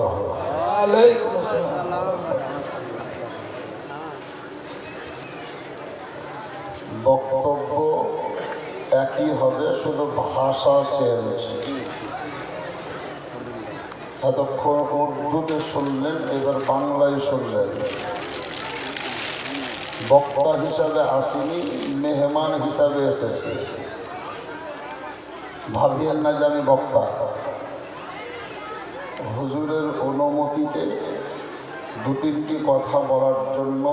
বারাকাতুহু। ওয়ালাইকুম আসসালাম। বক্তব্য একই হবে, শুধু ভাষা চেঞ্জ। এতক্ষণ উর্দুতে শুনলেন, এবার বাংলায় শুনলেন। বক্তা হিসাবে আসিনি, মেহমান হিসাবে এসেছি। ভাবিয়েন না যে আমি বক্তা। হুজুরের অনুমতিতে দু তিনটি কথা বলার জন্য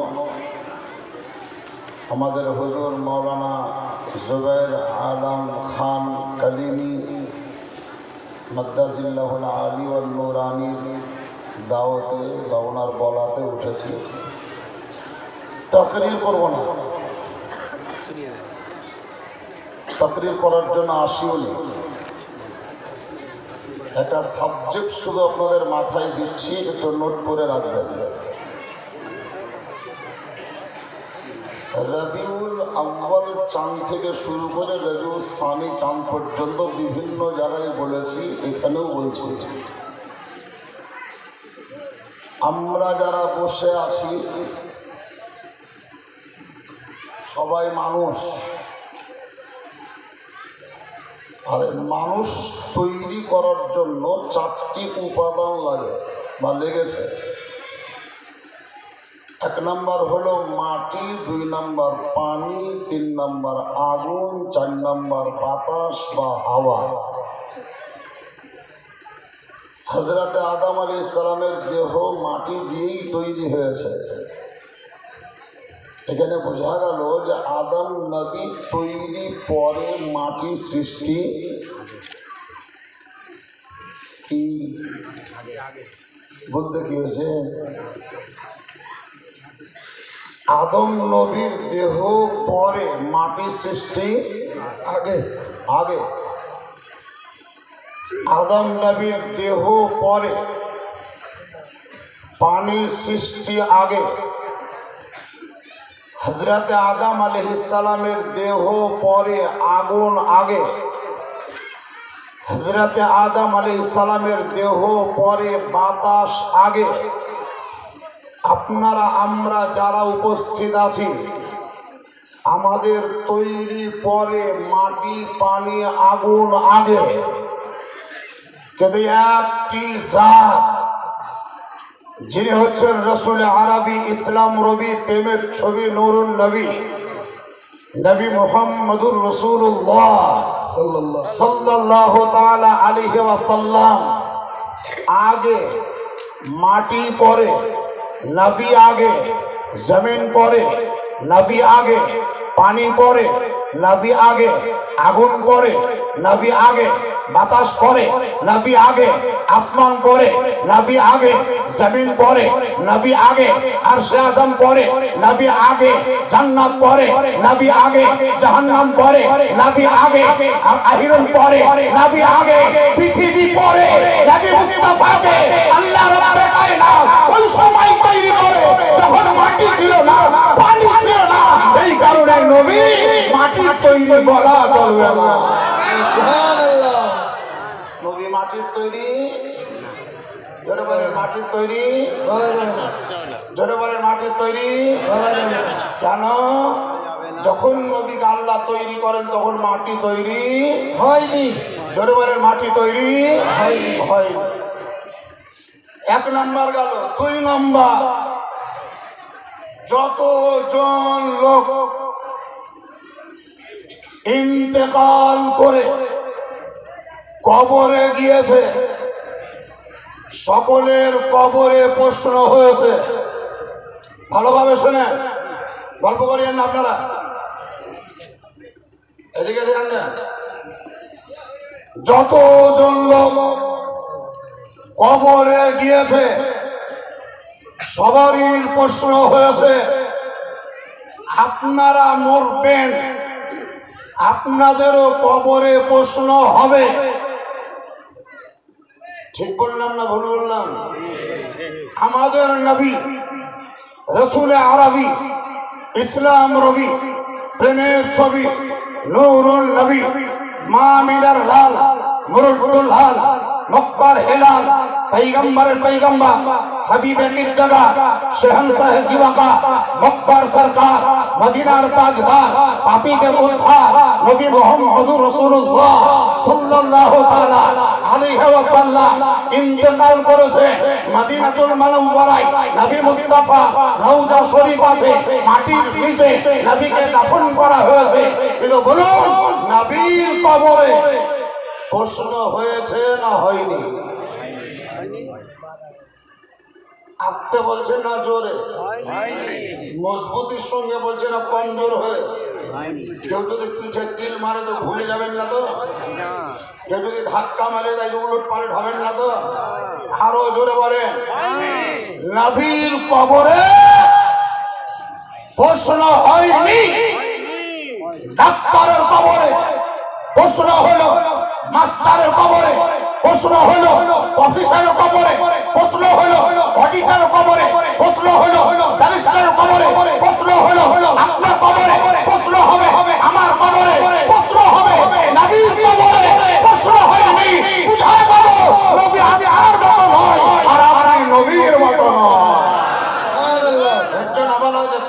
আমাদের হুজুর মাওলানা জুবায়ের আলম খান কালিমি মাদ্দাজিল্লাহুল আলী ওয়ান নুরানির দাওয়াতে বা ওনার বলাতে উঠেছি। তাকরীর করব না, তাকরীর করার জন্য আসিও নি। একটা সাবজেক্ট শুধু আপনাদের মাথায় দিচ্ছি, একটু নোট করে রাখবেন। রবিউল আউয়াল চাঁদ থেকে শুরু করে রবিউল সানি চাঁদ পর্যন্ত বিভিন্ন জায়গায় বলেছি, এখানেও বলছি। আমরা যারা বসে আছি সবাই মানুষ, আর মানুষ তৈরি করার জন্য চারটি উপাদান লাগে বা লেগেছে। এক নম্বর হলো মাটি, দুই নম্বর পানি, তিন নম্বর আগুন, চার নম্বর বাতাস বা হাওয়া। হযরতে আদম আলাইহিস সালামের দেহ মাটি দিয়েই তৈরি হয়েছে। এখানে বোঝা গেল যে আদম নবী তৈরি পরে মাটি সৃষ্টি কি বলতে কি হয়েছে? আদম নবীর দেহ পরে মাটি সৃষ্টি আগে আগে। আদম নবীর দেহ পরে পানি সৃষ্টি আগে। হযরতে আদম আলাইহিস সালামের দেহ পরে আগুন আগে। হযরতে আদম আলাইহিস সালামের দেহ পরে বাতাস আগে। আপনারা আমরা যারা উপস্থিত আছি, আমাদের তৈরি পরে মাটি, পানি, আগুন আগে। কিন্তু একটি জাত, যিনি হচ্ছেন রসুল আরবি, ইসলাম রবি, প্রেমের ছবি, নুরুন নবী, নবী মুহাম্মদুর রাসূলুল্লাহ সাল্লাল্লাহু তাআলা আলাইহি ওয়াসাল্লাম আগে, মাটি পরে, নবী আগে, জমিন পরে, নবী আগে, পানি পরে, নবী আগে, আগুন পরে, নবী আগে, বাতাস পরে, নবী আগে, আসমান পরে, নবী আগে, জমিন পরে, নবী আগে, আরশে আযম পরে, নবী আগে, জান্নাত পরে, নবী আগে, জাহান্নাম পরে, নবী আগে, আহিরন পরে, নবী আগে, পৃথিবী পরে, নবী মুস্তাফাকে আল্লাহ রাব্বুল কায়নাত ওই সময় তৈরি করে যখন মাটি ছিল না, পানি ছিল না। এই কারণে নবী মাটির তৈরি বলা চলবে না। সুবহানাল্লাহ। নবী মাটির তৈরি, জোরে বলেন মাটির তৈরি, বলা যাবে না, জোরে বলেন মাটির তৈরি। বলা যাবে না। কেন? যখন নবীকে আল্লাহ তৈরি করেন তখন মাটি তৈরি হয়নি, জোরে বলেন মাটি তৈরি হয়নি। হয়নি। এক নাম্বার গেল। দুই নাম্বার, যতজন লোক ইন্তেকাল করে কবরে গিয়েছে, সকলের কবরে প্রশ্ন হয়েছে। ভালোভাবে শুনেন, গল্প করিয়েন না আপনারা, এদিকে ধ্যান দেন। যতজন লোক কবরে গিয়েছে সবারই প্রশ্ন হয়েছে, আপনারা মরবেন, আপনাদেরও কবরে প্রশ্ন হবে। ঠিক বললাম না ভুল বললাম? আমাদের নবী রসুল আরবি, ইসলাম রবি, প্রেমের ছবি, নুরুল নবী, মা মিনার লাল, মুরুদুল লাল, مقبر ہلال پیغمبر حبیب کردگا شہنشاہ زیوکا مقبر سرکار مدینہ تاجدار پاپی کے ادھار نبی محمد رسول اللہ صلی اللہ علیہ وسلم انتقال کرছে মদিনাতুল মুনাওয়ারায় নবী মুস্তাফা রওজা শরীফ আছে মাটির নিচে নবীকে দাফন করা হয়েছে কিন্তু বলুন নবীর কবরে প্রশ্ন হয়েছে না হয়নি আস্তে বলছেন না জোরে মজবুতির সঙ্গে বলছেন না কমজোর হয়ে কেউ যদি পিঠে কিল মারে তো ভুলে যাবেন না তো কেউ যদি ধাক্কা মারে তাই উলট পালট হবেন না তো আরো জোরে বলেন নবীর কবরে প্রশ্ন হয়নি ডাক্তারের কবরে প্রশ্ন হলো মাস্টারের কবরে প্রশ্ন হলো অফিসারের কবরে প্রশ্ন হলো অডিটরের কবরে প্রশ্ন হলো ব্যারিস্টারের কবরে প্রশ্ন হলো আপনার কবরে প্রশ্ন হবে আমার কবরে প্রশ্ন হবে নবীর কবরে প্রশ্ন হয়নি বুঝা গেল নবী আর মতো নয় আর আমরা নবীর মতো নয়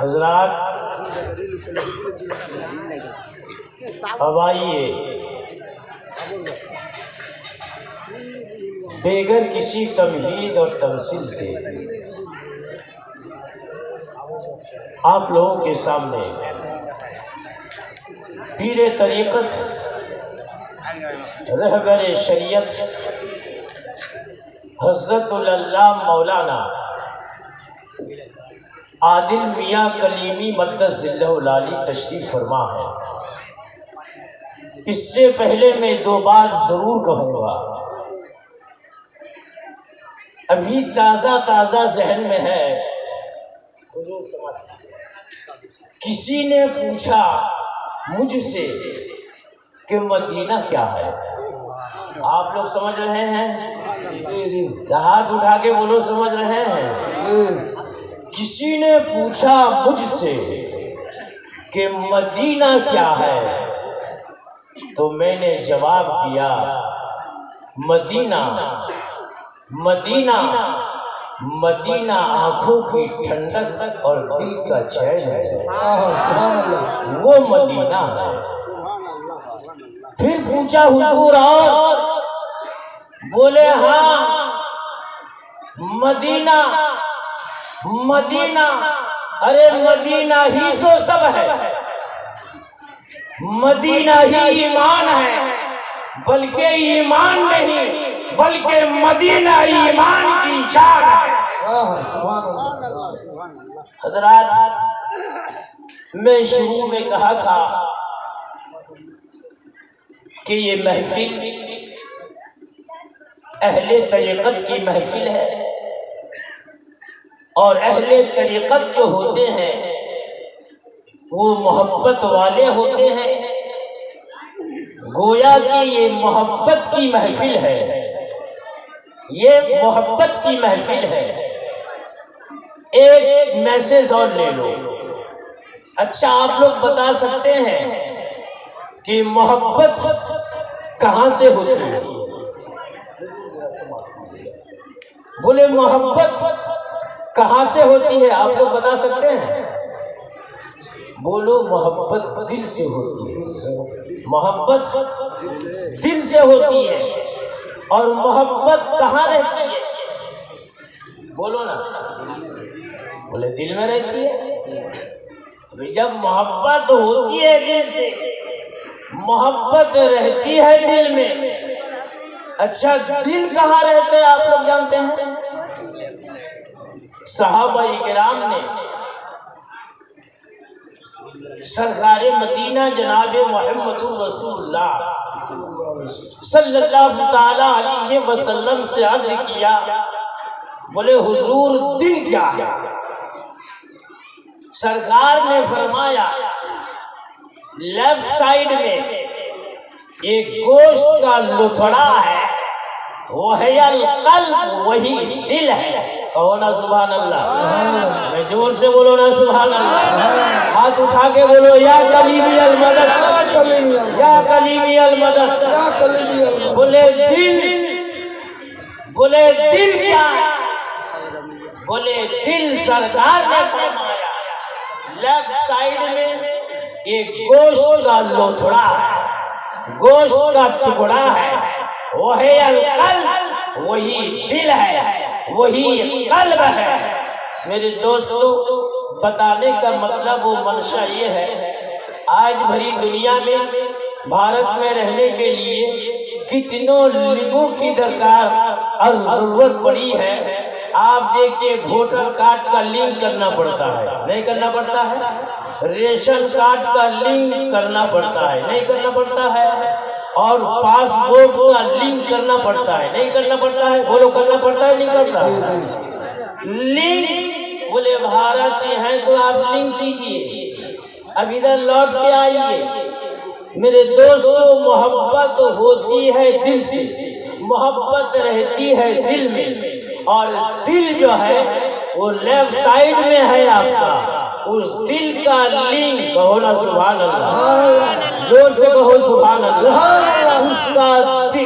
حضرات اب آئیے بغیر کسی تمہید اور تمثیل کے آپ لوگوں کے سامنے پیر طریقت رہبر شریعت حضرت اللہ مولانا عادل میاں کلیمی مقدس ذلہ العالی تشریف فرما ہے۔ اس سے پہلے میں دو بات ضرور کہوں گا۔ ابھی تازہ ذہن میں ہے، کسی نے پوچھا مجھ سے کہ مدینہ کیا ہے؟ آپ لوگ سمجھ رہے ہیں؟ ہاتھ اٹھا کے بولو سمجھ رہے ہیں؟ کسی نے پوچھا مجھ سے کہ مدینہ کیا ہے تو میں نے جواب دیا مدینہ آنکھوں کی ٹھنڈک اور دل کا چین ہے، وہ مدینہ ہے۔ پھر پوچھا حضور اور بولے ہاں مدینہ ارے مدینہ ہی تو سب ہے، مدینہ ہی ایمان ہے، بلکہ ایمان نہیں بلکہ مدینہ ایمان کی جان ہے۔ حضرات میں شروع میں کہا تھا کہ یہ محفل اہل طریقت کی محفل ہے، اور اہل طریقت جو ہوتے ہیں وہ محبت والے ہوتے ہیں۔ گویا کہ یہ محبت کی محفل ہے، یہ محبت کی محفل ہے۔ ایک میسج اور لے لو۔ اچھا آپ لوگ بتا سکتے ہیں کہ محبت کہاں سے ہوتی ہے؟ بولے محبت کہاں سے ہوتی ہے؟ آپ لوگ بتا سکتے ہیں؟ بولو محبت دل سے ہوتی ہے، محبت دل سے ہوتی ہے۔ اور محبت کہاں رہتی ہے؟ بولو نا، بولے دل میں رہتی ہے۔ جب محبت ہوتی ہے دل سے، محبت رہتی ہے دل میں۔ اچھا دل کہاں رہتے ہیں آپ لوگ جانتے ہیں؟ صحابہ کرام نے سرکار مدینہ جناب محمد رسول اللہ صلی اللہ تعالی علیہ وسلم سے عرض کیا، بولے حضور دل کیا ہے؟ سرکار نے فرمایا لیفٹ سائیڈ میں ایک گوشت کا لتھڑا ہے، وہ ہے القلب، وہی دل ہے۔ کہو نا سبحان اللہ، میں زور سے بولو نا سبحان اللہ، ہاتھ اٹھا کے بولو یا کلیمی المدد، یا کلیمی المدد۔ بولے دل کیا ہے؟ بولے دل سرکار نے فرمایا لیفٹ سائیڈ میں ایک گوشت کا لوتھڑا ہے، گوشت کا ٹکڑا ہے، وہ ہے القلب، وہی دل ہے، وہی قلب ہے۔ میرے دوستو، بتانے کا مطلب و منشا یہ ہے، آج بھری دنیا میں بھارت میں رہنے کے لیے کتنوں لنگوں کی درکار اور ضرورت پڑی ہے۔ آپ دیکھیں ووٹر کارڈ کا لنک کرنا پڑتا ہے، نہیں کرنا پڑتا ہے؟ ریشن کارڈ کا لنک کرنا پڑتا ہے، نہیں کرنا پڑتا ہے؟ اور پاسپورٹ کا لنک کرنا پڑتا ہے، نہیں کرنا پڑتا ہے؟ بولو کرنا پڑتا ہے نہیں کرتا ہے؟ لنک بولے بھارت میں ہیں تو آپ لنک کیجئے، اب ادھر لوٹ کے آئیے۔ میرے دوستو، محبت ہوتی ہے دل سے، محبت رہتی ہے دل میں، اور دل جو ہے وہ لیفٹ سائیڈ میں ہے آپ کا۔ اس دل کا لنک، کہو نا سبحان اللہ، زور سے کہو سبحان اللہ،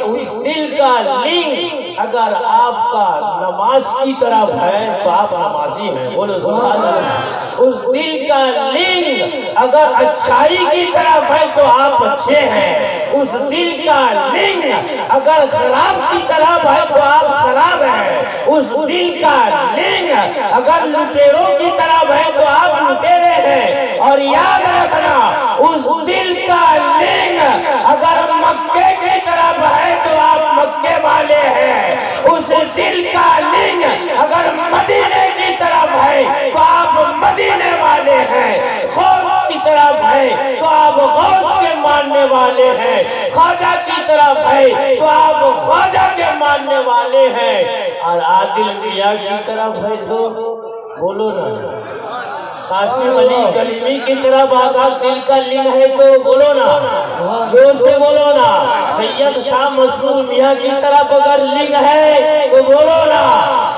اس دل کا لنک اگر آپ کا نماز کی طرف ہے تو آپ نمازی ہیں، بولو سبحان اللہ۔ اس دل کا لنک اگر اچھائی کی طرف ہے تو آپ اچھے ہیں۔ اس دل کا لنک اگر خراب کی طرف ہے تو آپ خراب ہیں۔ اس دل کا لنک اگر لٹیروں کی طرف ہے تو آپ لٹیرے ہیں۔ اور یاد رکھنا، اس دل کا لنک اگر مکے کی طرف ہے تو آپ مکے والے ہیں۔ اس دل کا لنک اگر مدینے کی طرف ہے تو آپ مدینے والے ہیں۔ غوث کی طرف ہے تو آپ غوث کے ماننے والے ہیں۔ خواجہ کی طرف ہے تو آپ خواجہ کے ماننے والے ہیں۔ اور عادل میاں کی طرف ہے تو بولو نا، قاسم علی کلیمی کی طرف آقا دل کا لنک ہے تو بولو نا، زور سے بولو نا۔ سید شاہ مسرور میاں کی طرف اگر لنک ہے تو بولو نا۔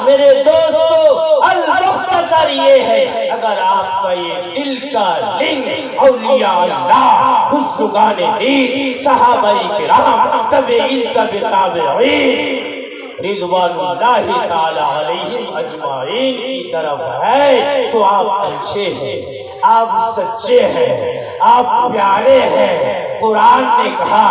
میرے دوستو، المختصر یہ ہے، اگر آپ کا یہ دل کا لنک اولیاء اللہ، بزرگان دین، صحابہ کرام، تابعین تابعین رضوان اللہ تعالی علیہم اجمعین کی طرف ہے تو آپ اچھے ہیں، آپ سچے ہیں، آپ پیارے ہیں۔ قرآن نے کہا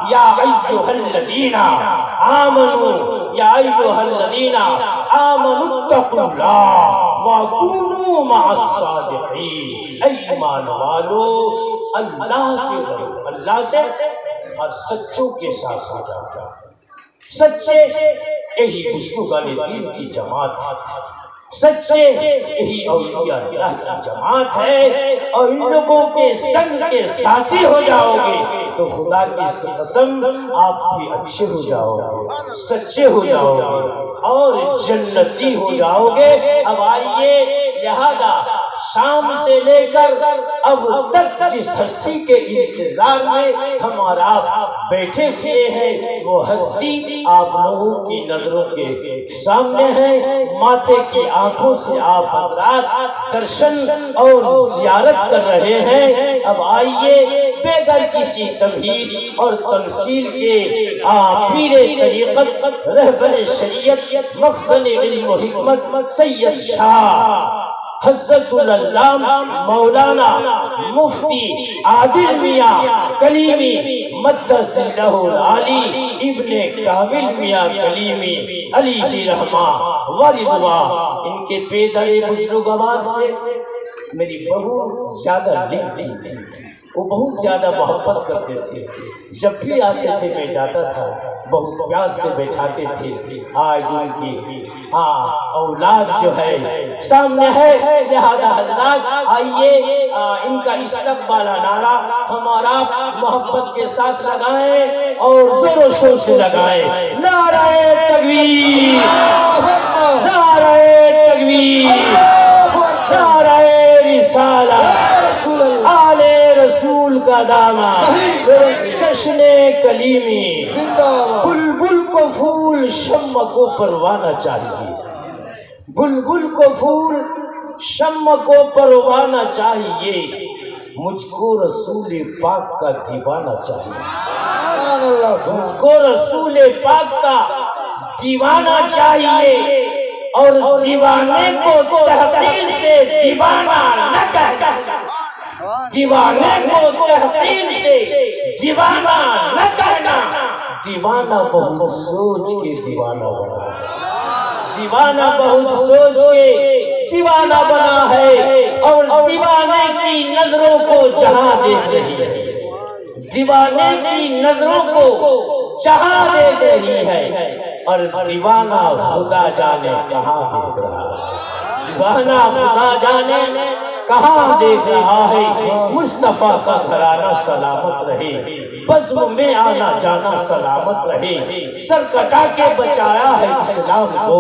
یا ایھا الذین آمنوا، یا ایھا الذین آمنوا اتقوا اللہ وکونوا مع الصادقین۔ اے ایمان والو، اللہ سے ڈرو، اللہ سے اور سچوں کے ساتھ ہو جاتا۔ سچے یہی بزرگان دین کی جماعت ہے، سچے یہی اولیاء اللہ کی جماعت ہے۔ اور ان لوگوں کے سنگ کے ساتھی ہو جاؤ گے تو خدا کی قسم آپ بھی اچھے ہو جاؤ گے، سچے ہو جاؤ گے اور جنتی ہو جاؤ گے۔ اب آئیے، لہذا شام سے لے کر اب تک جس ہستی کے انتظار میں ہم اور آپ بیٹھے ہوئے ہیں، وہ ہستی آپ لوگوں کی نظروں کے سامنے ہے۔ ماتھے کی آنکھوں سے آپ حضرات درشن اور زیارت کر رہے ہیں۔ اب آئیے، بغیر کسی تمہید اور تمثیل کے پیر طریقت، رہبر شریعت، مخزن علم و حکمت، سید شاہ حضرت العلامہ مولانا مفتی عادل میاں کلیمی مدث اللہ العالی ابن کامل میاں کلیمی علیہ رحمہ و رضوان، ان کے پیدر بزرگوار سے میری بہت زیادہ لنک تھی۔ وہ بہت زیادہ محبت کرتے تھے. جب بھی آتے تھے میں جاتا تھا بہت پیار سے بیٹھاتے تھے. آج ان کی اولاد جو ہے سامنے ہے، لہذا حضرات آئیے ان کا استقبال نعرہ ہمارا محبت کے ساتھ لگائیں اور زور و شور سے لگائیں. نعرہ تکبیر، نعرہ تکبیر، نعرہ رسالت، آل رسول کا دامن، جشن کلیمی. بلبل کو پھول شمع کو پروانہ چاہیے، بلبل کو پھول شمع کو پروانہ چاہیے، مجھ کو رسول پاک کا دیوانہ چاہیے، مجھ کو رسول پاک کا دیوانہ چاہیے. اور دیوانے کو تحقیر سے دیوانہ نہ کہنا، دیوانے کو تحقیر سے دیوانہ نہ کہنا. دیوانہ بہت سوچ کے دیوانہ بنا ہے، دیوانہ بہت سوچ کے دیوانہ بنا ہے. اور دیوانے کی نظروں کو جہاں دیکھ رہی ہے، دیوانے کی نظروں کو جہاں دیکھ رہی ہے. اور دیوانہ خدا جانے کہاں دیکھ رہا ہے، دیوانہ خدا جانے کہاں دیکھ رہا ہے. مصطفیٰ کا گھرانہ سلامت رہے، بزم میں آنا جانا سلامت رہے. سر کٹا کے بچایا ہے اسلام کو،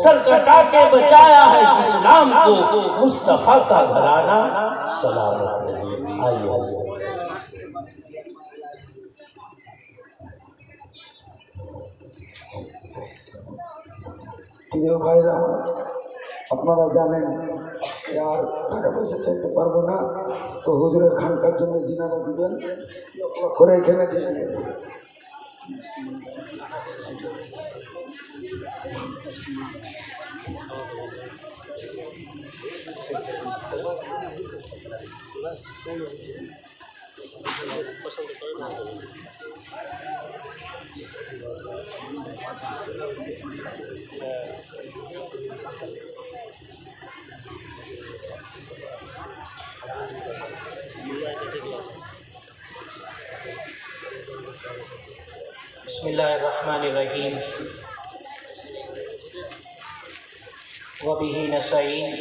سر کٹا کے بچایا ہے اسلام کو. مصطفیٰ کا گھرانہ سلامت رہے. آئیے প্রিয় ভাইরা, আপনারা জানেন আর টাকা পয়সা চাইতে পারবো না, তো হুজুরের খানকার জন্য জিনারা দিবেন করে এখানে দিয়ে দিবেন। بسم اللہ الرحمن الرحیم وبہ نستعین